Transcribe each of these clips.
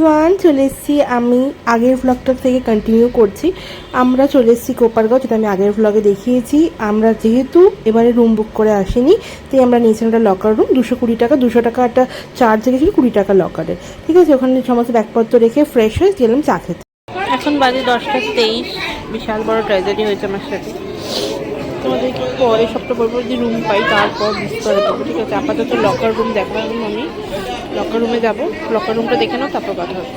Everyone, চলে এসেছি আমি আগের ব্লগটা থেকে কন্টিনিউ করছি। আমরা চলে এসেছি কোপারগাঁও, যেটা আমি আগের ব্লগে দেখিয়েছি। আমরা যেহেতু এবারে রুম বুক করে আসিনি, তাই আমরা নিয়েছিলাম একটা লকার রুম। 220 টাকা, 200 টাকা একটা চার্জ রেখেছিল, 20 টাকা লকারে। ঠিক আছে, ওখানে সমস্ত ব্যাগপত্র রেখে ফ্রেশ হয়ে গেলাম চা খেতে। এখন বাজে 10:23। বিশাল বড় ট্র্যাজেডি হয়েছে আমার সাথে। তোমাদেরকে পরে সবটা বলবো, যদি রুম পাই তারপর বিস্তারিত দেবো। ঠিক আছে, আপাতত লকার রুম দেখাবো। আমি লকার রুমে যাবো, লকার রুমটা দেখে নাও, তারপর কথা হবে।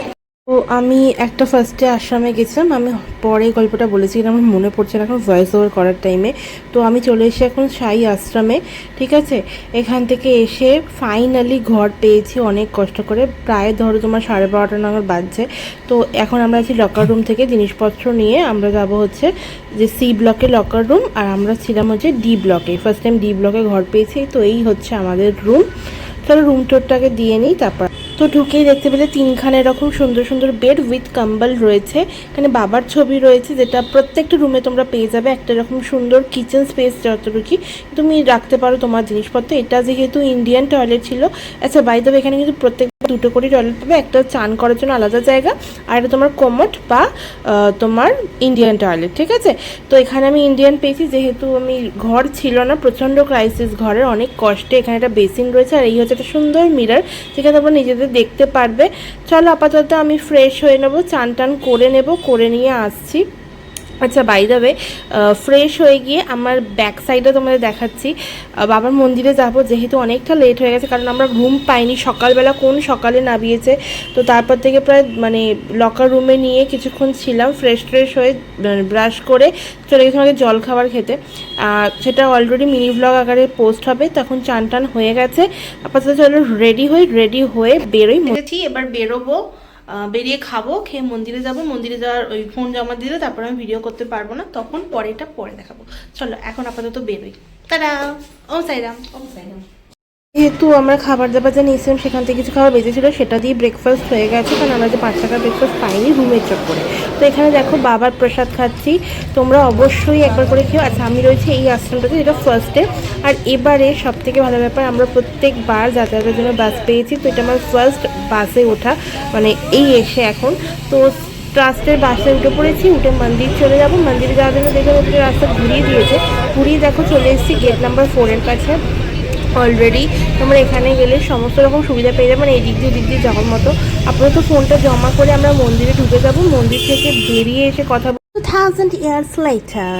তো আমি একটা ফার্স্টে আশ্রমে গেছিলাম। আমি পরে গল্পটা বলেছি, আমার মনে পড়ছে না এখন ভয়েস ওভার করার টাইমে। তো আমি চলে এসে এখন সাই আশ্রমে। ঠিক আছে, এখান থেকে এসে ফাইনালি ঘর পেয়েছি অনেক কষ্ট করে। প্রায় ধরো তোমার 12:30 নাগাদ বাজছে। তো এখন আমরা আছি লকার রুম থেকে জিনিসপত্র নিয়ে আমরা যাব হচ্ছে যে সি ব্লকে লকার রুম, আর আমরা ছিলাম হচ্ছে ডি ব্লকে। ফার্স্ট টাইম ডি ব্লকে ঘর পেয়েছি। তো এই হচ্ছে আমাদের রুম। চলো রুম টোরটাকে দিয়ে নিই। তারপর তো ঢুকেই দেখতে পেলে 3খানা এরকম সুন্দর সুন্দর বেড উইথ কম্বল রয়েছে। এখানে বাবার ছবি রয়েছে, যেটা প্রত্যেকটা রুমে তোমরা পেয়ে যাবে। একটা এরকম সুন্দর কিচেন স্পেস যতটুকু তুমি রাখতে পারো তোমার জিনিসপত্র। এটা যেহেতু ইন্ডিয়ান টয়লেট ছিল। আচ্ছা, বাই দ্য ওয়ে, এখানে কিন্তু প্রত্যেক 2টো করে টয়লেট পাবে। একটা চান করার জন্য আলাদা জায়গা, আর এটা তোমার কোমোড বা তোমার ইন্ডিয়ান টয়লেট। ঠিক আছে, তো এখানে আমি ইন্ডিয়ান পেয়েছি, যেহেতু আমি ঘর ছিল না, প্রচণ্ড ক্রাইসিস ঘরের, অনেক কষ্টে। এখানে একটা বেসিন রয়েছে, আর এই হচ্ছে একটা সুন্দর মিরর, যেখানে তোমরা নিজেদের দেখতে পারবে। চলো আপাতত আমি ফ্রেশ হয়ে নেবো, চান টান করে নেবো, করে নিয়ে আসছি। আচ্ছা, বাই দ্য ওয়ে, ফ্রেশ হয়ে গিয়ে আমার ব্যাক সাইডে তোমাদের দেখাচ্ছি। বাবার মন্দিরে যাব, যেহেতু অনেকটা লেট হয়ে গেছে, কারণ আমরা ঘুম পাইনি। সকালবেলা কোন সকালে নামিয়েছে। তো তারপর থেকে প্রায় লকার রুমে নিয়ে কিছুক্ষণ ছিলাম, ফ্রেশ হয়ে ব্রাশ করে চলে গেছি আমাকে জল খাবার খেতে। সেটা অলরেডি মিনি ব্লগ আকারে পোস্ট হবে। তখন চান টান হয়ে গেছে। আপাতত চলো রেডি হয়ে বেরোই। এবার বেরোবো, বেরিয়ে খাবো, খেয়ে মন্দিরে যাব। মন্দিরে যাওয়ার ওই ফোন জমা দিলে তারপর আমি ভিডিও করতে পারবো না, তখন পরে দেখাবো। চলো এখন আপাতত বেরোই। তারা ওম সাইরাম, ওম সাইরাম। যেহেতু আমরা খাবার দাবার যা নিয়েছিলাম সেখান থেকে কিছু খাবার বেঁচেছিলো, সেটা দিয়ে ব্রেকফাস্ট হয়ে গেছে, কারণ আমরা যে 5 টাকার ব্রেকফাস্ট পাইনি রুমের চক্করে। তো এখানে দেখো বাবার প্রসাদ খাচ্ছি, তোমরা অবশ্যই একবার করে খেও। আচ্ছা, আমি রয়েছি এই আশ্রমটাতে, যেটা ফার্স্টে। আর এবারে সব থেকে ভালো ব্যাপার, আমরা প্রত্যেকবার যাতায়াতের জন্য বাস পেয়েছি। তো এটা আমার ফার্স্ট বাসে ওঠা, এই এসে এখন তো ট্রাস্টের বাসে উঠে পড়েছি। উঠে মন্দির চলে যাবো। মন্দিরে যাওয়ার জন্য দেখে রাস্তা ঘুরিয়ে দিয়েছে। ঘুরিয়ে দেখো চলে এসেছি গেট নাম্বার 4-এর কাছে। অলরেডি তোমরা এখানে গেলে সমস্ত রকম সুবিধা পেয়ে যাবে, এই দিক দিয়ে যাওয়ার মতো। আপাতত ফোনটা জমা করে আমরা মন্দিরে ঢুকে যাব। মন্দির থেকে বেরিয়ে এসে কথা বলবো 2000 years later।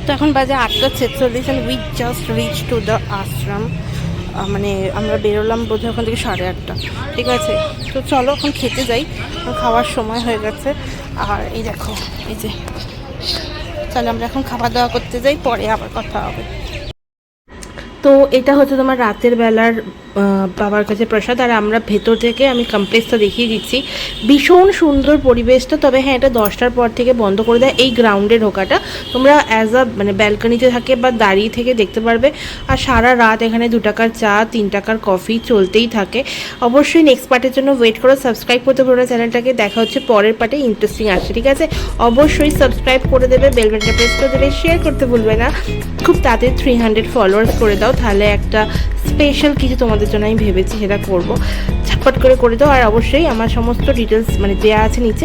তো এখন বাজে 8:46 and we just reached to the ashram। আমরা বেরোলাম বোধহয় ওখান থেকে 8:30। ঠিক আছে, তো চলো এখন খেতে যাই, খাওয়ার সময় হয়ে গেছে। আর এই দেখো, এই যে, চলো আমরা এখন খাওয়া দাওয়া করতে যাই, পরে আবার কথা হবে। তো এটা হচ্ছে তোমার রাতের বেলার বাবার কাছে প্রসাদ। আর আমরা ভেতর থেকে আমি কমপ্লেক্সটা দেখিয়ে দিচ্ছি। ভীষণ সুন্দর পরিবেশটা। তবে হ্যাঁ, এটা 10টার পর থেকে বন্ধ করে দেয় এই গ্রাউন্ডে ঢোকাটা। তোমরা অ্যাজ আ ব্যালকনিতে থাকে বা দাঁড়িয়ে থেকে দেখতে পারবে। আর সারা রাত এখানে 2 টাকার চা, 3 টাকার কফি চলতেই থাকে। অবশ্যই নেক্সট পার্টের জন্য ওয়েট করো, সাবস্ক্রাইব করতে পারো চ্যানেলটাকে। দেখা হচ্ছে পরের পার্টে, ইন্টারেস্টিং আসছে। ঠিক আছে, অবশ্যই সাবস্ক্রাইব করে দেবে, বেল বাটনটা প্রেস করে দেবে, শেয়ার করতে ভুলবে না। খুব তাড়াতাড়ি 300 ফলোয়ার্স করে দাও, তাহলে একটা স্পেশাল কিছু তোমাদের জন্য আমি ভেবেছি, সেটা করবো। ঝটপট করে দাও। আর অবশ্যই আমার সমস্ত ডিটেলস দেওয়া আছে নিচে।